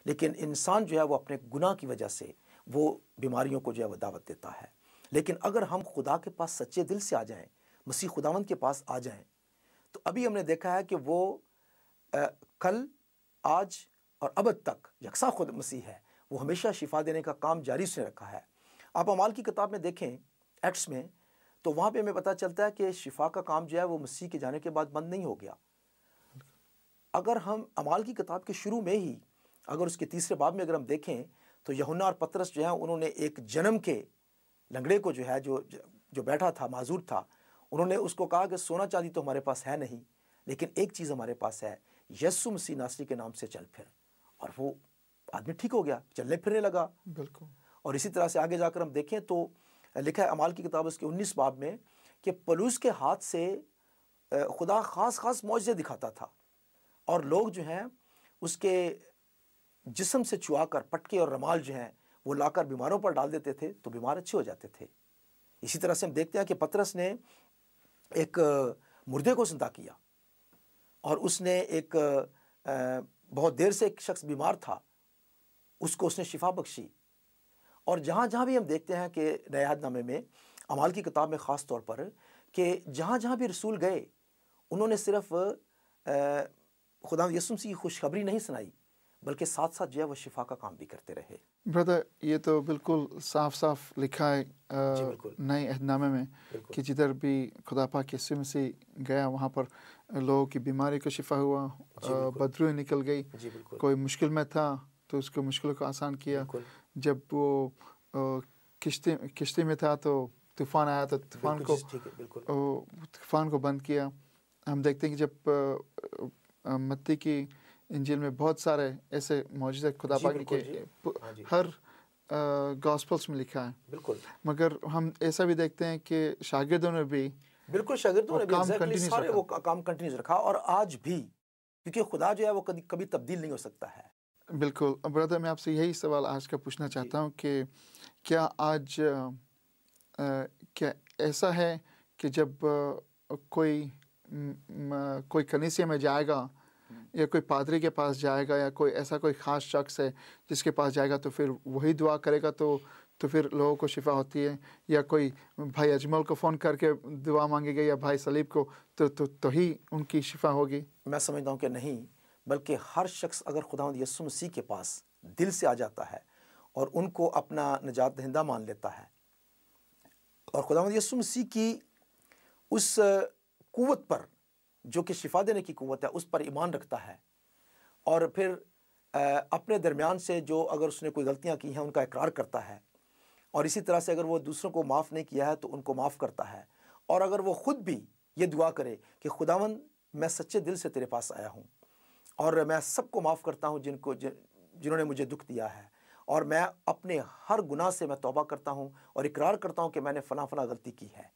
لیکن انسان جو ہے وہ اپنے گناہ کی وجہ سے وہ بیماریوں کو جو ہے وہ دعوت دیتا ہے. لیکن اگر ہم خدا کے پاس سچے دل سے آ جائیں، مسیح خداوند کے پاس آ جائیں، تو ابھی ہم نے دیکھا ہے کہ وہ کل، آج اور ابد تک یکساں خود مسیح ہے. وہ ہمیشہ شفا دینے کا کام جاری اس نے رکھا ہے. آپ اعمال کی کتاب میں دیکھیں، ایکٹس میں، تو وہاں پہ ہمیں پتہ چلتا ہے کہ شفا کا کام جو ہے وہ مسیح کے جانے کے بعد بند نہیں ہو گیا. اگر ہم اعمال کی کتاب کے شروع میں ہی، اگر اس کے 3 باب میں اگر ہم دیکھیں، تو یوحنا اور پطرس جو ہے انہوں نے ایک جنم کے لنگڑے کو جو ہے جو بیٹھا تھا، معذور تھا، انہوں نے اس کو کہا کہ سونا چاندی تو ہمارے پاس ہے نہیں، لیکن ایک چیز ہمارے پاس ہے، یسوع مسیح ناصری کے نام سے چل پھر. اور وہ آدمی ٹھیک ہو گیا، چلنے پھرنے لگا. بالکل. اور اسی طرح سے آگے جا کر ہم دیکھیں تو لکھا ہے اعمال کی کتاب اس کے 19 باب میں کہ پولس کے ہاتھ سے خدا خاص معجزے دکھاتا تھا، اور لوگ جو ہیں اس کے جسم سے چوا کر پٹکے اور رومال جو ہیں وہ لا کر بیماروں پر ڈال دیتے تھے تو بیمار اچھے ہو جاتے تھے. اسی طرح سے ہم دیکھتے ہیں کہ پطرس نے ایک مردے کو زندہ کیا، اور اس نے ایک بہت دیر سے ایک شخص بیمار تھا، اس کو اس نے شفا بخشی. اور جہاں جہاں بھی ہم دیکھتے ہیں کہ نئے عہد نامے میں، اعمال کی کتاب میں خاص طور پر، کہ جہاں جہاں بھی رسول گئے انہوں نے صرف خدا یسوع مسیح کی خوشخبری نہیں سنائی، بلکہ ساتھ ساتھ جو ہے وہ شفا کا کام بھی کرتے رہے. بردر، یہ تو بالکل صاف صاف لکھا ہے جی بالکل. نئے عہد نامے میں کہ جدھر بھی خدا پاک یسوع مسیح گیا وہاں پر لوگوں کی بیماری کو شفا ہوا، بدروئی نکل گئی. جی بالکل. کوئی مشکل میں تھا تو اس کو مشکلوں کو آسان کیا. جب وہ کشتی میں تھا تو طوفان آیا تو طوفان کو بند کیا. ہم دیکھتے ہیں کہ جب متی کی انجیل میں بہت سارے ایسے معجزے خدا پاک کے ہر گاسپلس میں لکھا ہے. بالکل. مگر ہم ایسا بھی دیکھتے ہیں کہ شاگردوں نے بھی شاگردوں نے بھی سارے وہ کام کنٹینیوس رکھا، اور آج بھی، کیونکہ خدا جو ہے وہ کبھی تبدیل نہیں ہو سکتا ہے. بالکل. برادر، میں آپ سے یہی سوال آج کا پوچھنا چاہتا ہوں کہ کیا آج کیا ایسا ہے کہ جب کوئی کنیسے میں جائے گا یا کوئی پادری کے پاس جائے گا یا کوئی ایسا کوئی خاص شخص ہے جس کے پاس جائے گا تو پھر وہی دعا کرے گا تو پھر لوگوں کو شفا ہوتی ہے، یا کوئی بھائی اجمل کو فون کر کے دعا مانگے گا یا بھائی سلیب کو تو ہی ان کی شفا ہوگی؟ میں سمجھتا ہوں کہ نہیں، بلکہ ہر شخص اگر خداوند یسوع مسیح کے پاس دل سے آ جاتا ہے اور ان کو اپنا نجات دہندہ مان لیتا ہے، اور خداوند یسوع مسیح کی اس قوت پر جو کہ شفا دینے کی قوت ہے اس پر ایمان رکھتا ہے، اور پھر اپنے درمیان سے جو اگر اس نے کوئی غلطیاں کی ہیں ان کا اقرار کرتا ہے، اور اسی طرح سے اگر وہ دوسروں کو معاف نہیں کیا ہے تو ان کو معاف کرتا ہے، اور اگر وہ خود بھی یہ دعا کرے کہ خداوند میں سچے دل سے تیرے پاس آیا ہوں اور میں سب کو معاف کرتا ہوں جنہوں نے مجھے دکھ دیا ہے، اور میں اپنے ہر گناہ سے میں توبہ کرتا ہوں اور اقرار کرتا ہوں کہ میں نے فلاں غلطی کی ہے،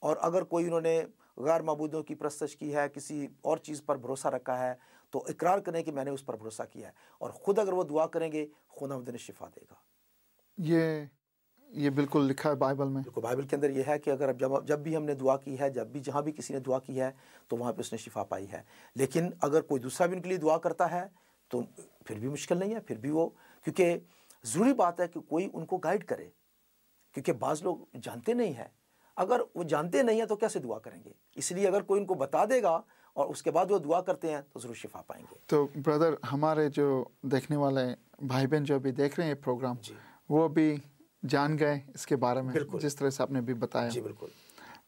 اور اگر کوئی انہوں نے غیر معبودوں کی پرستش کی ہے، کسی اور چیز پر بھروسہ رکھا ہے، تو اقرار کریں کہ میں نے اس پر بھروسہ کیا ہے، اور خود اگر وہ دعا کریں گے خداوند انہیں شفا دے گا. یہ بالکل لکھا ہے بائبل میں. بائبل کے اندر یہ ہے کہ اگر جب بھی ہم نے دعا کی ہے، جہاں بھی کسی نے دعا کی ہے تو وہاں پہ اس نے شفا پائی ہے. لیکن اگر کوئی دوسرا بھی ان کے لیے دعا کرتا ہے تو پھر بھی مشکل نہیں ہے، پھر بھی وہ، کیونکہ ضروری بات ہے کہ کوئی ان کو گائیڈ کرے، کیونکہ بعض لوگ جانتے نہیں ہیں. اگر وہ جانتے نہیں ہیں تو کیسے دعا کریں گے؟ اس لیے اگر کوئی ان کو بتا دے گا اور اس کے بعد وہ دعا کرتے ہیں تو ضرور شفا پائیں گے. تو برادر، ہمارے جو دیکھنے والے بھائی بہن جو ابھی دیکھ رہے ہیں یہ پروگرام، وہ بھی جان گئے اس کے بارے میں، جس طرح سے آپ نے بھی بتایا. جی بالکل.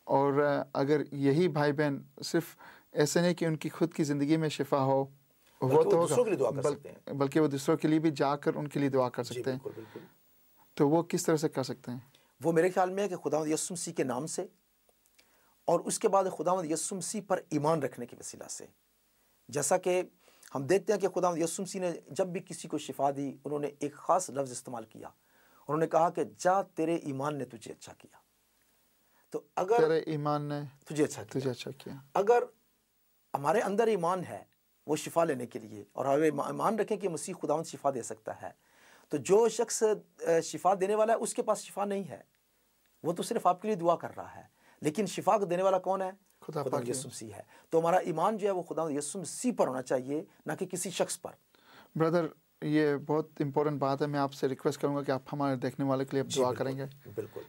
اور اگر یہی بھائی بہن صرف ایسے نہیں کہ ان کی خود کی زندگی میں شفا ہو، وہ تو دوسروں کے لیے دعا کر سکتے ہیں، بلکہ وہ دوسروں کے لیے بھی جا کر ان کے لیے دعا کر سکتے ہیں. بالکل. تو وہ کس طرح سے کر سکتے ہیں؟ وہ میرے خیال میں ہے کہ خداوند یسوع مسیح کے نام سے، اور اس کے بعد خداوند یسوع مسیح پر ایمان رکھنے کے وسیلہ سے. جیسا کہ ہم دیکھتے ہیں کہ خداوند یسوع مسیح نے جب بھی کسی کو شفا دی، انہوں نے ایک خاص لفظ استعمال کیا، انہوں نے کہا کہ جا تیرے ایمان نے تجھے اچھا کیا. تو اگر تیرے ایمان نے تجھے اچھا کیا، اگر ہمارے اندر ایمان ہے وہ شفا لینے کے لیے، اور اگر ایمان رکھیں کہ مسیح خداوند شفا دے سکتا ہے، تو جو شخص شفا دینے والا ہے اس کے پاس شفا نہیں ہے، وہ تو صرف آپ کے لیے دعا کر رہا ہے، لیکن شفا دینے والا کون ہے؟ خداوند یسوع مسیح ہے. تو ہمارا ایمان جو ہے وہ خداوند یسوع مسیح پر ہونا چاہیے، نہ کہ کسی شخص پر. برادر، یہ بہت امپورٹنٹ بات ہے. میں آپ سے ریکویسٹ کروں گا کہ آپ ہمارے دیکھنے والے کے لیے دعا کریں گے. بالکل.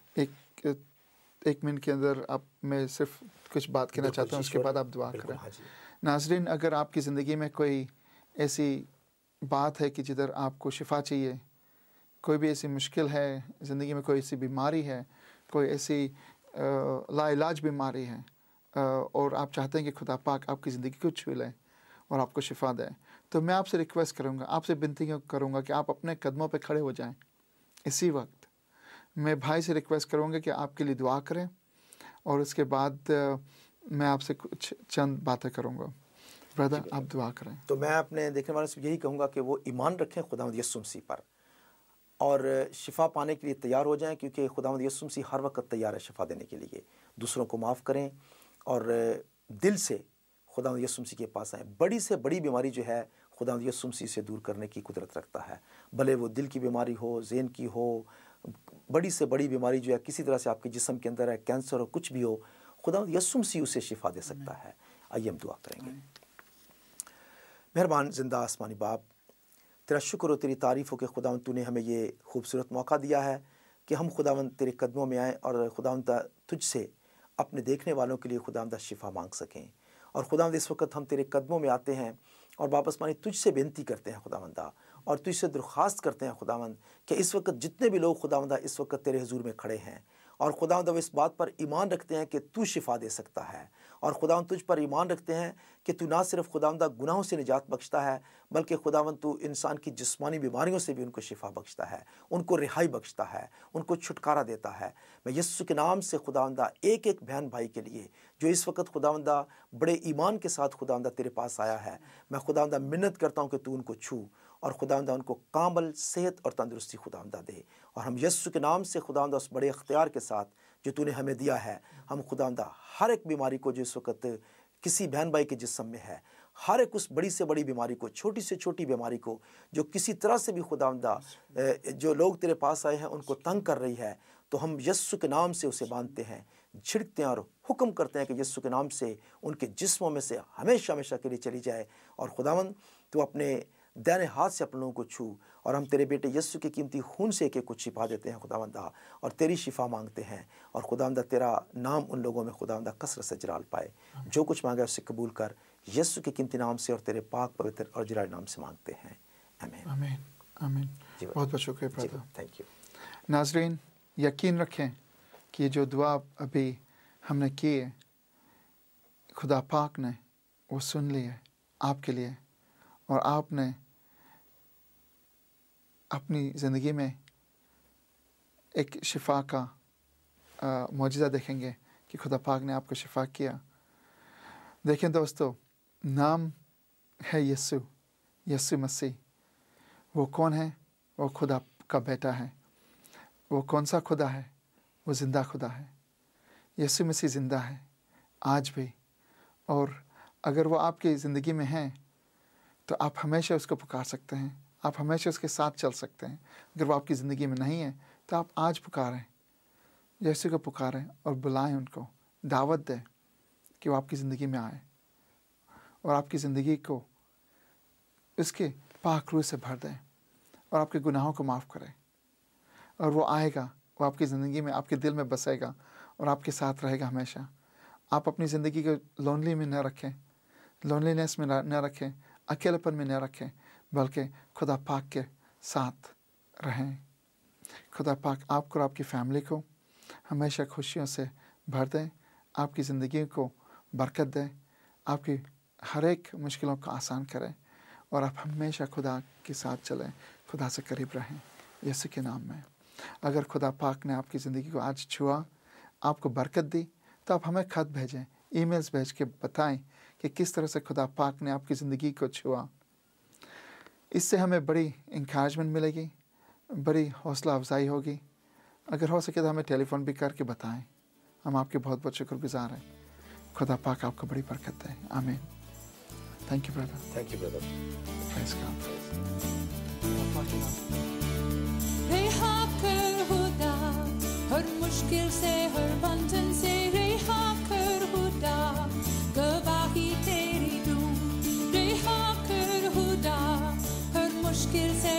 ایک منٹ کے اندر آپ میں صرف کچھ بات کہنا چاہتا ہوں, اس کے بعد آپ دعا کریں. ناظرین, اگر آپ کی زندگی میں کوئی ایسی بات ہے کہ جدھر آپ کو شفا چاہیے, کوئی بھی ایسی مشکل ہے زندگی میں, کوئی ایسی بیماری ہے, کوئی ایسی لا علاج بیماری ہے, اور آپ چاہتے ہیں کہ خدا پاک آپ کی زندگی کو چھو لے اور آپ کو شفا دے, تو میں آپ سے ریکویسٹ کروں گا, آپ سے بنتی کروں گا کہ آپ اپنے قدموں پہ کھڑے ہو جائیں. اسی وقت میں بھائی سے ریکویسٹ کروں گا کہ آپ کے لیے دعا کریں, اور اس کے بعد میں آپ سے کچھ چند باتیں کروں گا. برادر, آپ دعا کریں. تو میں اپنے دیکھنے والوں سے یہی کہوں گا کہ وہ ایمان رکھیں خداوند یسوع مسیح پر, اور شفا پانے کے لیے تیار ہو جائیں, کیونکہ خداوند یسوع مسیح ہر وقت تیار ہے شفا دینے کے لیے. دوسروں کو معاف کریں اور دل سے خداوند یسوع مسیح کے پاس آئیں. بڑی سے بڑی بیماری جو ہے خداوند یسوع مسیح سے دور کرنے کی قدرت رکھتا ہے, بھلے وہ دل کی بیماری ہو, ذہن کی ہو, بڑی سے بڑی بیماری جو ہے کسی طرح سے آپ کے جسم کے اندر ہے, کینسر ہو, کچھ بھی ہو, خداوند یسوع مسیح اسے شفا دے سکتا ہے. آئیے ہم دعا کریں گے. مہربان زندہ آسمانی باپ, تیرا شکر و تیری تعریف ہو کہ خداوند تو نے ہمیں یہ خوبصورت موقع دیا ہے کہ ہم خداوند تیرے قدموں میں آئیں اور خداوند تجھ سے اپنے دیکھنے والوں کے لیے خداوند شفا مانگ سکیں. اور خداوند اس وقت ہم تیرے قدموں میں آتے ہیں اور واپس مانی تجھ سے بینتی کرتے ہیں خداوندہ, اور تجھ سے درخواست کرتے ہیں خداوند کہ اس وقت جتنے بھی لوگ خداوندہ اس وقت تیرے حضور میں کھڑے ہیں, اور خداوند وہ اس بات پر ایمان رکھتے ہیں کہ تو شفا دے سکتا ہے, اور خداوند تجھ پر ایمان رکھتے ہیں کہ تو نہ صرف خداوندہ گناہوں سے نجات بخشتا ہے, بلکہ خداوند تو انسان کی جسمانی بیماریوں سے بھی ان کو شفا بخشتا ہے, ان کو رہائی بخشتا ہے, ان کو چھٹکارا دیتا ہے. میں یسوع کے نام سے خداوندہ ایک ایک بہن بھائی کے لیے جو اس وقت خداوندہ بڑے ایمان کے ساتھ خداوندہ تیرے پاس آیا ہے, میں خداوندہ منت کرتا ہوں کہ تو ان کو چھو اور خداوندہ ان کو کامل صحت اور تندرستی خداوندہ دے. اور ہم یسوع کے نام سے خداوندہ اس بڑے اختیار کے ساتھ جو تو نے ہمیں دیا ہے, ہم خداوندہ ہر ایک بیماری کو جو اس وقت کسی بہن بھائی کے جسم میں ہے, ہر ایک اس بڑی سے بڑی بیماری کو, چھوٹی سے چھوٹی بیماری کو جو کسی طرح سے بھی خداوندہ جو لوگ تیرے پاس آئے ہیں ان کو تنگ کر رہی ہے, تو ہم یسوع کے نام سے اسے باندھتے ہیں, جھڑکتے ہیں اور حکم کرتے ہیں کہ یسوع کے نام سے ان کے جسموں میں سے ہمیشہ ہمیشہ کے لیے چلی جائے. اور خداوند تو اپنے دائنے ہاتھ سے اپنے لوگوں کو چھو, اور ہم تیرے بیٹے یسوع کے قیمتی خون سے ایک ایک کو چھپا دیتے ہیں خداوندہ, اور تیری شفا مانگتے ہیں. اور خداوندہ تیرا نام ان لوگوں میں خداوندہ کثرت سے جلال پائے. جو کچھ مانگا اسے قبول کر, یسوع کے قیمتی نام سے اور تیرے پاک پوتر اور جلال نام سے مانگتے ہیں, آمین. آمین, آمین. بہت بہت شکریہ برادر. Thank you. ناظرین, یقین رکھیں کہ جو دعا ابھی ہم نے کی ہے خدا پاک نے وہ سن لی ہے آپ کے لیے, اور آپ نے اپنی زندگی میں ایک شفا کا معجزہ دیکھیں گے کہ خدا پاک نے آپ کو شفا کیا. دیکھیں دوستو, نام ہے یسوع, یسوع مسیح. وہ کون ہے؟ وہ خدا کا بیٹا ہے. وہ کون سا خدا ہے؟ وہ زندہ خدا ہے. یسوع مسیح زندہ ہے آج بھی, اور اگر وہ آپ کی زندگی میں ہیں تو آپ ہمیشہ اس کو پکار سکتے ہیں, آپ ہمیشہ اس کے ساتھ چل سکتے ہیں. اگر وہ آپ کی زندگی میں نہیں ہے تو آپ آج پکاریں, یسوع کو پکاریں اور بلائیں, ان کو دعوت دیں کہ وہ آپ کی زندگی میں آئے اور آپ کی زندگی کو اس کے پاک روح سے بھر دیں اور آپ کے گناہوں کو معاف کریں. اور وہ آئے گا, وہ آپ کی زندگی میں, آپ کے دل میں بسے گا اور آپ کے ساتھ رہے گا ہمیشہ. آپ اپنی زندگی کو لونلی میں نہ رکھیں, لونلینس میں نہ رکھیں, اکیلے پن میں نہ رکھیں, بلکہ خدا پاک کے ساتھ رہیں. خدا پاک آپ کو اور آپ کی فیملی کو ہمیشہ خوشیوں سے بھر دیں, آپ کی زندگی کو برکت دیں, آپ کی ہر ایک مشکلوں کو آسان کریں, اور آپ ہمیشہ خدا کے ساتھ چلیں, خدا سے قریب رہیں یسوع کے نام میں. اگر خدا پاک نے آپ کی زندگی کو آج چھوا, آپ کو برکت دی, تو آپ ہمیں خط بھیجیں, ای میلز بھیج کے بتائیں کہ کس طرح سے خدا پاک نے آپ کی زندگی کو چھوا. اس سے ہمیں بڑی انکریجمنٹ ملے گی, بڑی حوصلہ افزائی ہوگی. اگر ہو سکے تو ہمیں ٹیلی فون بھی کر کے بتائیں, ہم آپ کے بہت بہت شکر گزار ہیں. خدا پاک آپ کو بڑی برکت دے, آمین. Thank you brother. Thank you brother. Praise God. رہا کر خدا ہر مشکل سے, ہر بندھن سے رہا کر خدا, گواہی تیری دوں. رہا کر خدا ہر مشکل سے,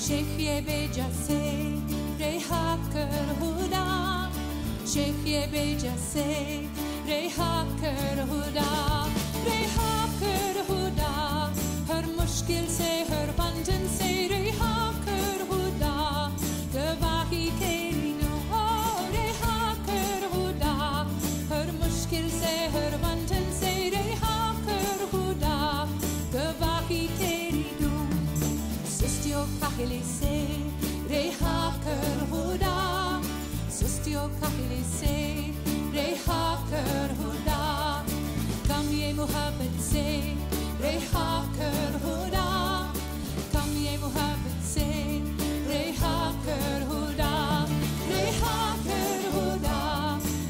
شیخ بے جیسے رہا کر خدا شیخ بے جیسے رہا کر خدا رہا کر خدا ہر مشکل سے ہر بندھن سے رہا کر خدا گواہی تیری دو رہا کر خدا ہر مشکل سے ہر بندھن سے رہا کر خدا گواہی تیری دو سستیوں کاہلی سے رہا کر خدا سستیوں کاہلی سے رہا کر خدا کم یہ محبت سے رہا کر خدا کم یہ محبت سے رہا کر خدا رہا کر خدا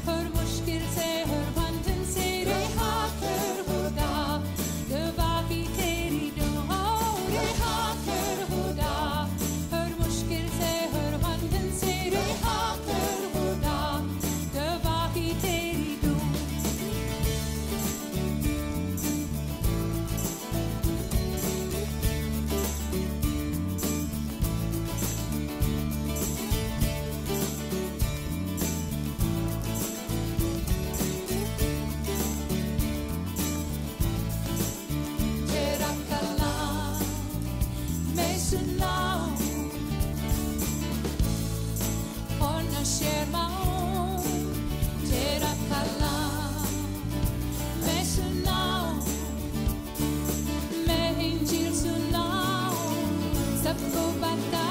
ہر مشکل سے ہر بندھن سے رہا کر خدا گواہی تیری دو رہا کر خدا ہر مشکل سے ہر بندھن سے رہا کر خدا گواہی تیری دو تیرا کلام میں سناؤں اور نہ شرماؤں تیرا کلام میں سناؤں میں انجیل سناؤں سب کو بتا